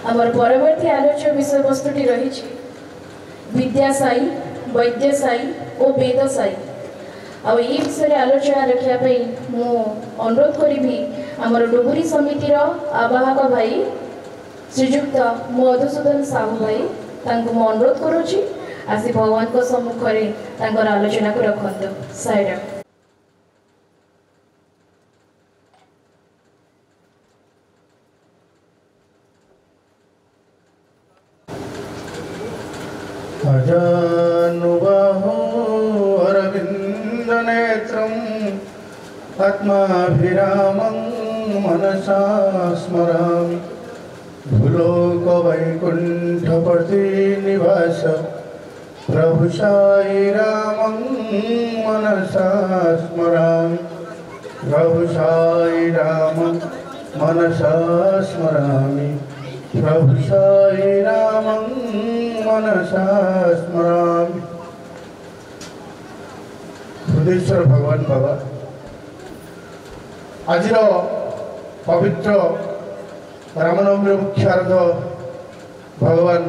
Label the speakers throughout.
Speaker 1: आमर परवर्ती आलोच्य विषय वस्तुटी रही विद्या साई वैद्य साई और वेद साई आ ये विषय आलोचना रखापी मु अनुरोध करी आमर डुगुरी समितिर आवाहक भाई श्रीजुक्त मधुसूदन साहू भाई मु अनुरोध करुच्ची आसी भगवान को सम्मुख में आलोचना को रखु साइड
Speaker 2: अजानुबाहो अरविन्दनेत्रम् आत्माभिरामं मनसा स्मरामि भूलोकवैकुण्ठपति निवास प्रभु साई रामं मनसा स्मरामि प्रभु साई रामं मनसा स्मरामि प्रभु साई रामं मनसा स्मरामि। हृदयेश्वर भगवान बाबा आज पवित्र रामनवमी मुख्यार्थ भगवान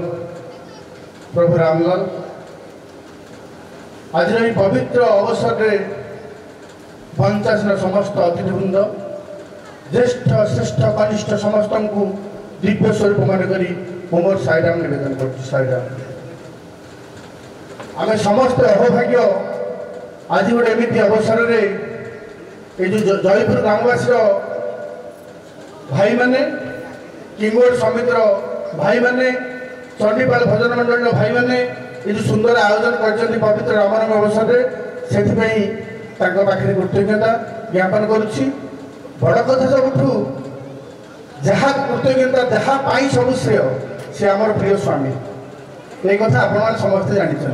Speaker 2: प्रभु रामलाल आज पवित्र अवसर में पंचायत समस्त अतिथिवृंद ज्येष्ठ श्रेष्ठ कनिष्ठ समस्त को दिव्य स्वरूप मान करी मोर साईराम निवेदन कर साईराम आम समस्त अहोभाग्य आज गोटे एमती अवसर में ये जो जयपुर ग्रामवासी भाई माने किंगोड समितिर भाई माने चंडीपाल भजन मंडल भाई माने ये जो सुंदर आयोजन कर पवित्र रामनवमी अवसर में से पाखे कृतज्ञता ज्ञापन करुच्ची बड़ कथा सबुठू जहाँ कृतज्ञता जहाँ पाई सब श्रेय से आमर प्रिय स्वामी ये कथा आपण समस्ते जानते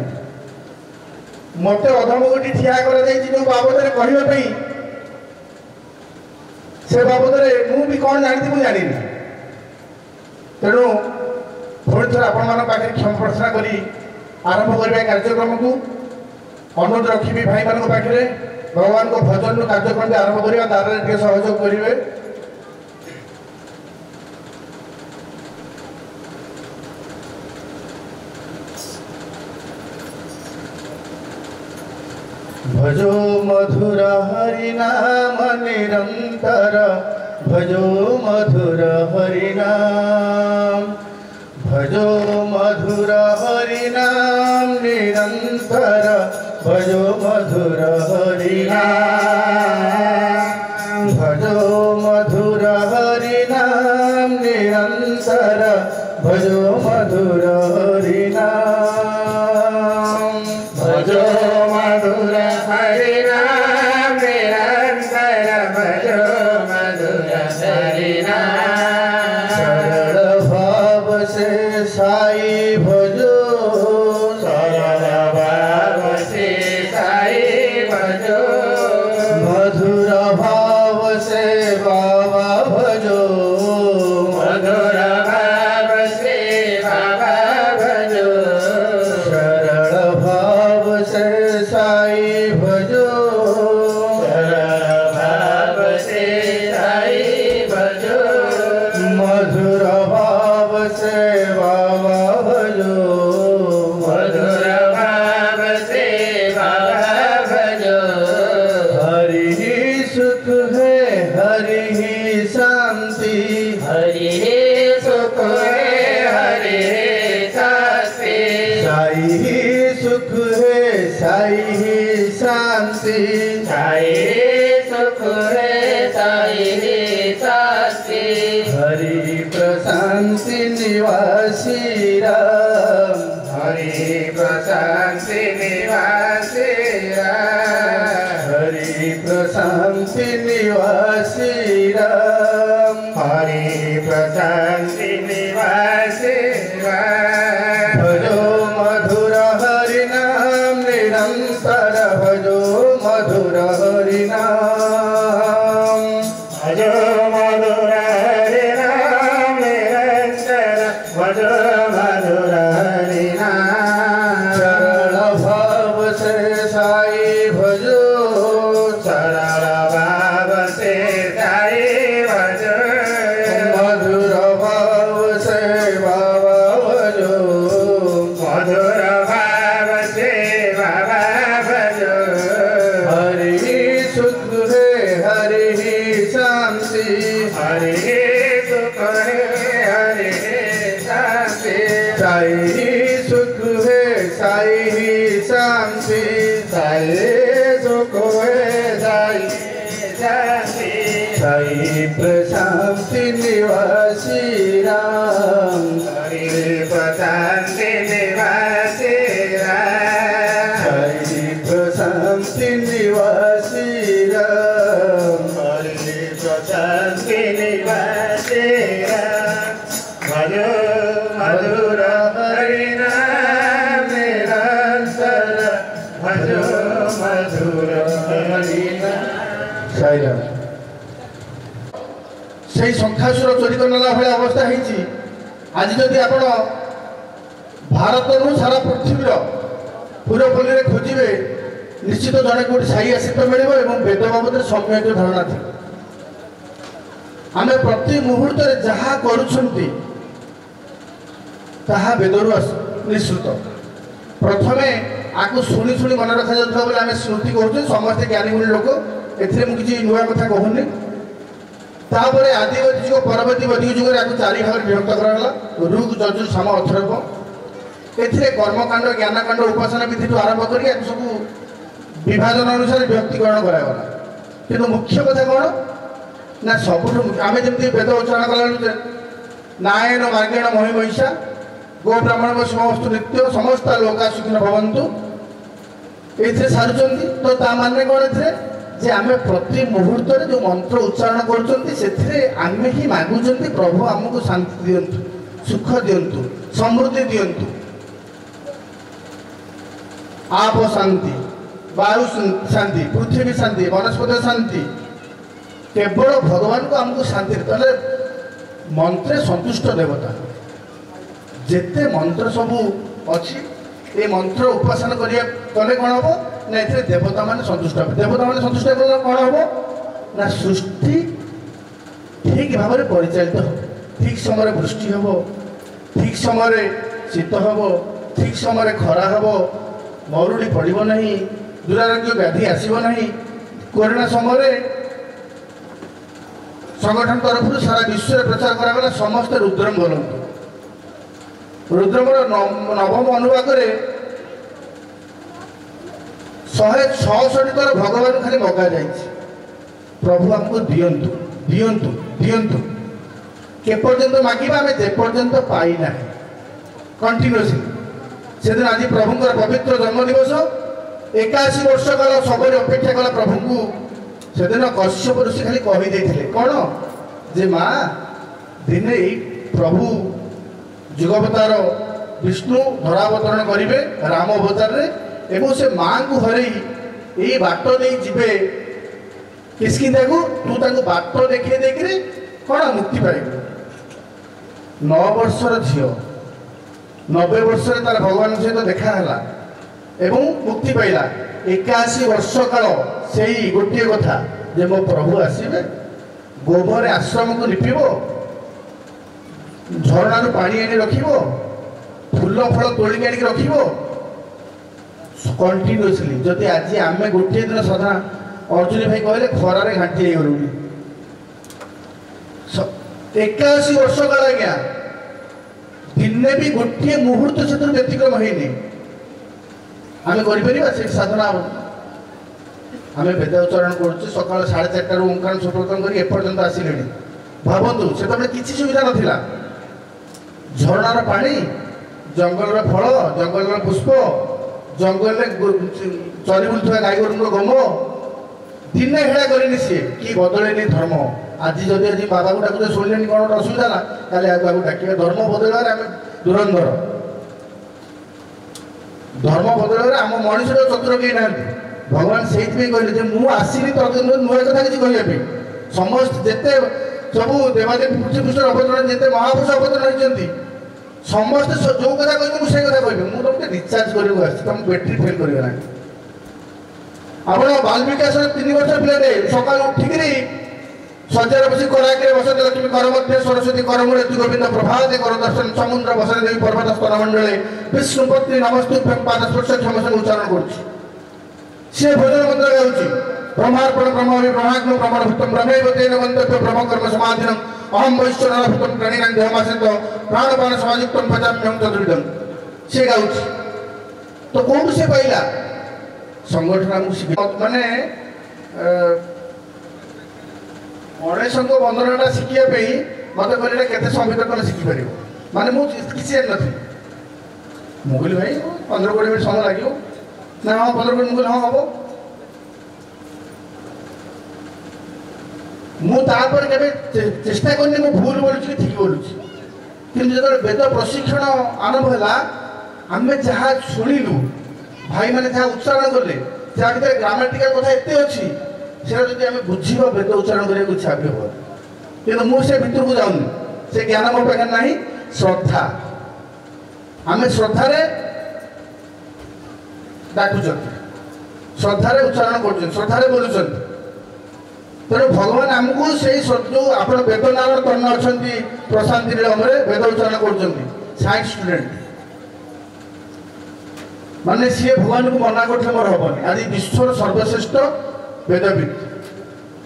Speaker 2: मत अधमगोटी ठिया कर जो बाबद कहवाई से बाबद मुझे कौन जानती मुझे जानी तेणु पुणी थर आपण पाखे क्षमा प्रार्थना करी आरंभ करने कार्यक्रम को अनुरोध रखी भाई मान पाखे भगवान को भजन कार्यक्रम आरंभ करवा तार सहयोग करेंगे। भजो मधुर हरिनाम निरंतर भजो मधुर हरिनाम भजो मधुर हरिनाम निरंतर भजो मधुर हरिनाम भजो मधुर हरिनाम निरंतर भजो मधुर हरिनाम भजो मधुर हरिनाम निरंतर भजो मधुर हरिनाम सरल भाव से साई भजो सरल भाव से साई भजो मधुर भाव से बाबा भजो मधुर भाव से बाबा भजो सरल भाव से साई भजो सरल भाव से साई भजो मधुर भाव से बाबा भजो मधुर भाव से बाबा भजो हरि ही सुख है हरि ही शांति हरि ही सुख है हरि ही शांति साई ही सुख है साई ही शांति साई ही सुख है साई ही शांति हरि प्रशांति निवासी राम हरि प्रशांति निवासी राम हरि प्रशांति निवासी राम हरि प्रशांति निवासी राम भजो मधुर हरिनाम निरंतर भजो मधुर हरिनाम भजो मधुर हरिनाम निरंतर भजो मधुर हरिनाम सरल भाव से साई भजो सरल भाव से साई भजो मधुर भाव से साईराम से शंखासुर चोरी कर नेला भाई अवस्था होती आज जदि आप भारत सारा पृथ्वीर पूरपल्ली में खोजे निश्चित जड़े कौट साई आसित मिले वेद बाबद सम्यक धारणा थी आम प्रति मुहूर्त जहाँ करुँच वेदर निश्चित प्रथमे आपको शुणी शुणी मन रखा जाता आम स्मृति करुचे समस्ते ज्ञानी गुणी लोक एथिरे मु किसी नुआ कथा कहूनी तापर आदिवासी जुग परवर्ती वैदिक जुग आपको 4 भाग विभक्त कराला ऋग यजुर साम अथर्व एथिरे कर्मकांड ज्ञानकांड उपासना विधि आरंभ कर सब विभाजन अनुसार विभक्तिकरण करागला किंतु मुख्य कथा कौन ना सबुठ आम जमी वेद उच्चारण कला नारायण मार्गेण मही महिषा गो ब्राह्मण शिवस्तु नित्य समस्त लोका सुखिन भवन्तु ये सारुंट तो ता माने कौन जे आम प्रति मुहूर्त जो मंत्र उच्चारण करें ही मागुंट प्रभु आमको शांति दिंतु सुख दिंतु समृद्धि दिंतु आप शांति वायु शांति पृथ्वी शांति वनस्पति शांति केवल भगवान को आमको शांति मंत्रे संतुष्ट देवता जेते मंत्र सबू अच्छी ये मंत्र उपासना कले कौन हम ना ये देवता मान संतुष्ट हे देवता मान संतुष्ट कौन हम ना सृष्टि ठीक भाव में परिचालित हो ठीक समय वृष्टि हम ठीक समय शीत हम ठीक समय खरा हम मरुड़ी पड़ब नहीं दुरारोग्य व्याधि आसब नहीं कोरोना समय संगठन तरफ सारा विश्व में प्रचार करागला समस्त रुद्रम बोलते रुद्रमर नवम अनुवाक 166 थर भगवान खाली मगा जाए प्रभु आमको दिंतु दिंतु दिंतु केपर्यंत मागिबा आम जेपर्यंत पाईना कंटिन्यूअसली से दिन आज प्रभुंर पवित्र जन्मदिवस 81 वर्ष काल सबरे अपेक्षा कला प्रभु को से दिन कश्यप ऋषि खाली कहीदे कौन जे माँ दिने प्रभु जुगवतार विष्णु धरावतरण करेंगे राम अवतार एवं से माँ को हरई यही बाट दे जीवे किसकिंदा को तू ताको बाट देखे देखिए कौन मुक्ति पाइब 9 वर्षर झील 90 वर्ष तार भगवान सहित देखाला एवं मुक्ति पाइला 81 वर्ष काल से गोटे कथा जे मो प्रभु आसवे गोबर आश्रम को लिपिब झरणार पानी आनी रखिब फूल फल तोलिक आनिक रखिब कंटिन्यूअसली जदि आज आम गोटे दिन सदा अर्जुन भाई कहले खरार घाटी गलु 81 वर्ष काल आज्ञा दिने भी गोटे मुहूर्त से व्यतिक्रम होनी आम कर साधना आम वेद उच्चारण कर सका 4:30 ओंकार सुप्रतन कर एपर्यंत आसिले भावतु से किसी सुविधा नाला झरणार पानी जंगल फल जंगल पुष्प जंगल चरी बुलुवा गाई गोर गम दिन हेड़ा करनी सी कि बदलनी धर्म आज जदि आज बाबा को डाक शुणिले कौन गोटे असुविधा ना ताले आगे डाक धर्म बदलवार आम धुरंधर धर्म बदलवार आम मनुष्य चतुर कहीं ना भगवान से कहले मुझे आसनी तो नुआ कथा किसी कहवाई समस्त जिते सब देवादेवी पृथ्वी पृष्ठ अवतरण जिते महापुरुष अवतरण होती समस्त जो कथा कह मुझे कथा कह तुमको रिचार्ज कर तुम बैटेरी फेल करना आप बाल्मीकि आश्रम 3 वर्ष पिलाटे सका उठिक सज्जार बस कराके बसते लक्ष्मी कर मध्य सरस्वती करमूले तु गोविंद प्रभाते कर दर्शन समुद्र बसने देवी पर्वत स्तन मंडले विष्णुपत्नी नमस्तुभ्यं पादस्पर्श क्षमसन उच्चारण कर भोजन मंत्र गाँची ब्रह्मार्पण ब्रह्मी ब्रह्माग्नो ब्रह्मणभूतम ब्रह्मैव तेन गन्तव्य ब्रह्मकर्म समाधिनम अहम वैश्वरभूतम प्राणीनां देहमासित प्राणपान समायुक्तम पचाम्यहं तद्विदम से गाँची तो कौन से पाइला संगठन आमको शिख माने 19 बंधनटा शिखापी मत कहले के समय तक शिखिपर माने मुझे जान नी मुझे भाई 15-20 मिनट समय लगे ना हाँ 15 मिनट मुझे हाँ हम मुझे के चेष्टा करनी मु भूल बोलूँ कि ठीक बोलूँ कि जो वेद प्रशिक्षण आरंभ है आम जहाँ शुणिलु भाई मैंने जहाँ उच्चारण कले जहाँ भर ग्रामाटिकल कथा एत अच्छी সেটা যদি আমি বুঝিବା বেদ উচ্ଚାरण କରିବାକୁ ଇଚ୍ଛା ବି ହେବ କିନ୍ତୁ ମୁଁ ସେ ଭିତରକୁ ଯାଉନି ସେ ଜ୍ଞାନ ମୋ ପାଖରେ ନାହିଁ ଶ୍ରଦ୍ଧା ଆମେ ଶ୍ରଦ୍ଧାରେ ଡାକୁଛନ୍ତି ଶ୍ରଦ୍ଧାରେ ଉଚ୍ଚାରଣ କରୁଛନ୍ତି ଶ୍ରଦ୍ଧାରେ ବୋଲୁଛନ୍ତି ତେଣୁ ଭଗବାନ ଆମକୁ ସେଇ ଯେଉଁ ଆପଣ ବେଦ ନାରାୟଣ ତନ୍ନ ଅଛନ୍ତି ପ୍ରଶାନ୍ତି ନିଳମରେ ବେଦ ଉଚ୍ଚାରଣ କରୁଛନ୍ତି ସାଇନ୍ସ ଷ୍ଟୁଡେଣ୍ଟ ମାନେ ସିଏ ଭଗବାନଙ୍କୁ ମନା କରିଥିଲେ ମୋର ହବନି ଆଜି ବିଶ୍ୱର ସର୍ବଶ୍ରେଷ୍ଠ ବେଦବିତ୍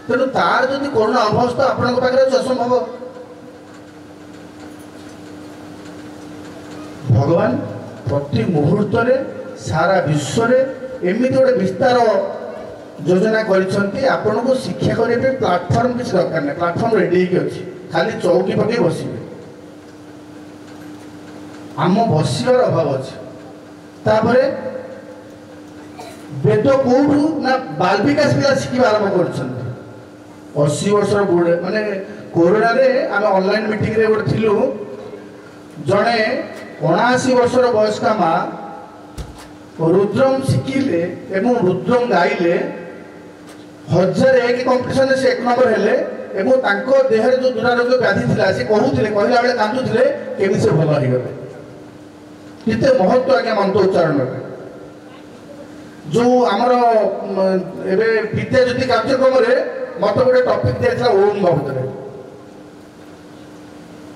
Speaker 2: ତେଣୁ ତାର ଯଦି କରୁଣା ଅବସ୍ଥା ଆପଣଙ୍କ ପାଖରେ ଅଛି ଅସମ୍ଭବ ଭଗବାନ ପ୍ରତି ମୁହୂର୍ତ୍ତରେ ସାରା ବିଶ୍ୱରେ ଏମିତି ଗୋଟେ ବିସ୍ତାର ଯୋଜନା କରିଛନ୍ତି ଆପଣଙ୍କୁ ଶିକ୍ଷା କରିବା ପାଇଁ ପ୍ଲାଟଫର୍ମ କିଛି ଦରକାର ନାହିଁ ପ୍ଲାଟଫର୍ମ ରେଡି ହେଇକି ଅଛି ଖାଲି ଚୌକି ପକେଇ ବସିବେ ଆମ ବସିବାର ଅଭାବ ଅଛି ତାପରେ ବେଦ କୋଉଠୁ ନା ବାଲ୍ମିକାସ ପିଲା ଶିଖିବା ଆରମ୍ଭ କରିଛନ୍ତି 80 ବର୍ଷର ବୁଢ଼ୀ ମାନେ କୋରୋନାରେ ଆମେ ଅନଲାଇନ ମିଟିଂରେ ଗୋଟେ ଥିଲୁ ଜଣେ 79 ବର୍ଷର ବୟସ୍କା ମା ରୁଦ୍ରମ ଶିଖିଲେ ଏବଂ ରୁଦ୍ରମ ଗାଇଲେ 1001 କମ୍ପିଟିସନରେ ସେ 1 ନମ୍ବର ହେଲେ ଏବଂ ତାଙ୍କ ଦେହରେ ଯେଉଁ ଦୁରାରୋଗ୍ୟ ବ୍ୟାଧି ଥିଲା ସେ କହୁଥିଲେ କହିଲା ବେଳେ କାନ୍ଦୁଥିଲେ କେମିତି ସେ ଭଲ ହେଇଗଲେ କେତେ ମହତ୍ଵ ଆଜ୍ଞା ମନ୍ତ୍ର ଉଚ୍ଚାରଣରେ ଯେଉଁ ଆମର ଏବେ ବିଦ୍ୟାଜ୍ୟୋତି କାର୍ଯ୍ୟକ୍ରମରେ ମତେ ଗୋଟେ ଟପିକ୍ ଦିଆଯାଇଥିଲା ଓମ୍ ବାବଦରେ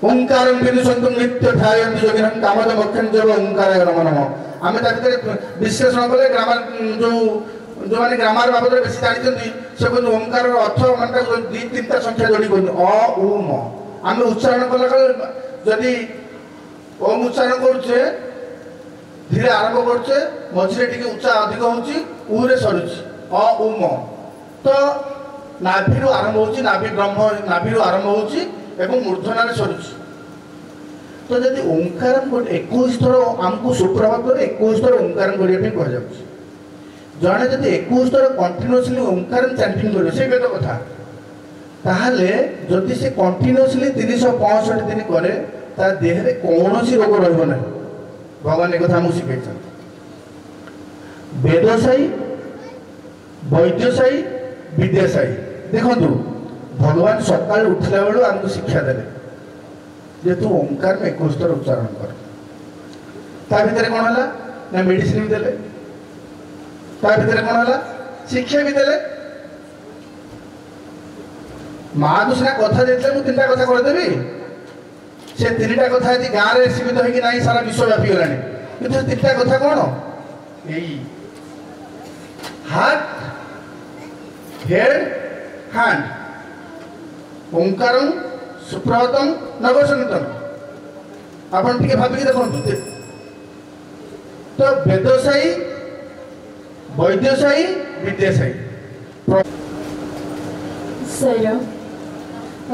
Speaker 2: ଓଙ୍କାରଂ ବିଦୁଷନ୍ତୁ ନିତ୍ୟ ଧ୍ୟାୟନ୍ତି ଯୋଗିନଂ କାମଦ ମୋକ୍ଷଂ ଜବ ଓଙ୍କାରାୟ ନମଃ ନମଃ ଆମେ ତା ଭିତରେ ବିଶ୍ଳେଷଣ କଲେ ଗ୍ରାମାର ଯେଉଁମାନେ ଗ୍ରାମାର ବାବଦରେ ବେଶୀ ଜାଣିଛନ୍ତି ସେ କୁହନ୍ତି ଓଙ୍କାରର ଅର୍ଥ ମାନେ ତାକୁ 2-3ଟା ସଂଖ୍ୟା ଯୋଡ଼ି କୁହନ୍ତି ଅ ଉ ମ ଆମେ ଉଚ୍ଚାରଣ କଲା ଯଦି ଓମ୍ ଉଚ୍ଚାରଣ କରୁଛେ ଧୀରେ ଆରମ୍ଭ କରୁଛେ ମଝିରେ ଟିକେ ଉଚ୍ଚା ଅଧିକ ହେଉଛି ଉରେ ସରୁଛି ଅ ଉ ମ ତ ନାଭିରୁ ଆରମ୍ଭ ହେଉଛି ନାଭିରୁ ଆରମ୍ଭ ହେଉଛି ଏବଂ ମୂର୍ଦ୍ଧନାରେ ସରୁଛି ତ ଯଦି ଓଙ୍କାର 21 ଥର ଆମକୁ ସୁପ୍ରଭାତରେ 21 ଥର ଓଙ୍କାର କରିବା ପାଇଁ କୁହାଯାଉଛି ଜଣେ ଯଦି 21 ଥର କଣ୍ଟିନ୍ୟୁଅସଲି ଓଙ୍କାର ଚାଣ୍ଟିଂ କରିବ ସେଇ ବେଦ କଥା ତାହେଲେ ଯଦି ସେ କଣ୍ଟିନ୍ୟୁଅସଲି 365 ଦିନ କରେ ତା ଦେହରେ କୌଣସି ରୋଗ ରହିବ ନାହିଁ ଭଗବାନ ଏ କଥା ଆମକୁ ଶିଖାଇଛନ୍ତି ବେଦସାୟୀ ବୈଦ୍ୟସାୟୀ ବିଦ୍ୟାସାୟୀ ଦେଖନ୍ତୁ ଭଗବାନ ସକାଳୁ ଉଠିଲା ବେଳୁ ଆମକୁ ଶିକ୍ଷା ଦେଲେ ଯେ ତୁ ଓଙ୍କାର 21 ଥର ଉଚ୍ଚାରଣ କର ତା ଭିତରେ କ'ଣ ହେଲା ନା ମେଡିସିନ ବି ଦେଲେ ତା ଭିତରେ କ'ଣ ହେଲା ଶିକ୍ଷା ବି ଦେଲେ ମାଆକୁ ସିନା କଥା ଦେଇଥିଲେ ମୁଁ 3ଟା କଥା କରିଦେବି ସେ 3ଟା କଥା ଯଦି ଗାଁରେ ସୀମିତ ହେଇକି ନାହିଁ ସାରା ବିଶ୍ୱ ବ୍ୟାପିଗଲାଣି କିନ୍ତୁ ସେ 3ଟା କଥା କ'ଣ ଏଇ ହାର୍ଟ ହେଡ୍ ହ୍ୟାଣ୍ଡ ଓଙ୍କାରଂ ସୁପ୍ରଭାତଂ ନବସଙ୍ଗୀତଂ ଆପଣ ଟିକେ ଭାବିକି ଦେଖନ୍ତୁ ତ ବେଦସାୟୀ ବୈଦ୍ୟସାୟୀ ବିଦ୍ୟାସାୟୀ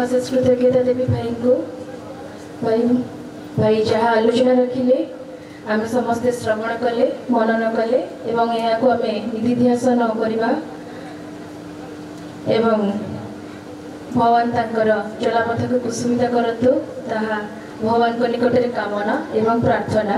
Speaker 1: ଅଶେଷ କୃତଜ୍ଞତା ଦେବି ଭାଇଙ୍କୁ ଭାଇ ଯାହା ଆଲୋଚନା ରଖିଲେ ଆମେ ସମସ୍ତେ ଶ୍ରବଣ କଲେ ମନନ କଲେ ଏବଂ ଏହାକୁ ଆମେ ନିଧିଧ୍ୟାସନ କରିବା ଏବଂ ଭଗବାନ ତାଙ୍କର ଚଲାପଥକୁ କୁସୁମିତ କରନ୍ତୁ ତାହା ଭଗବାନଙ୍କ ନିକଟରେ କାମନା ଏବଂ ପ୍ରାର୍ଥନା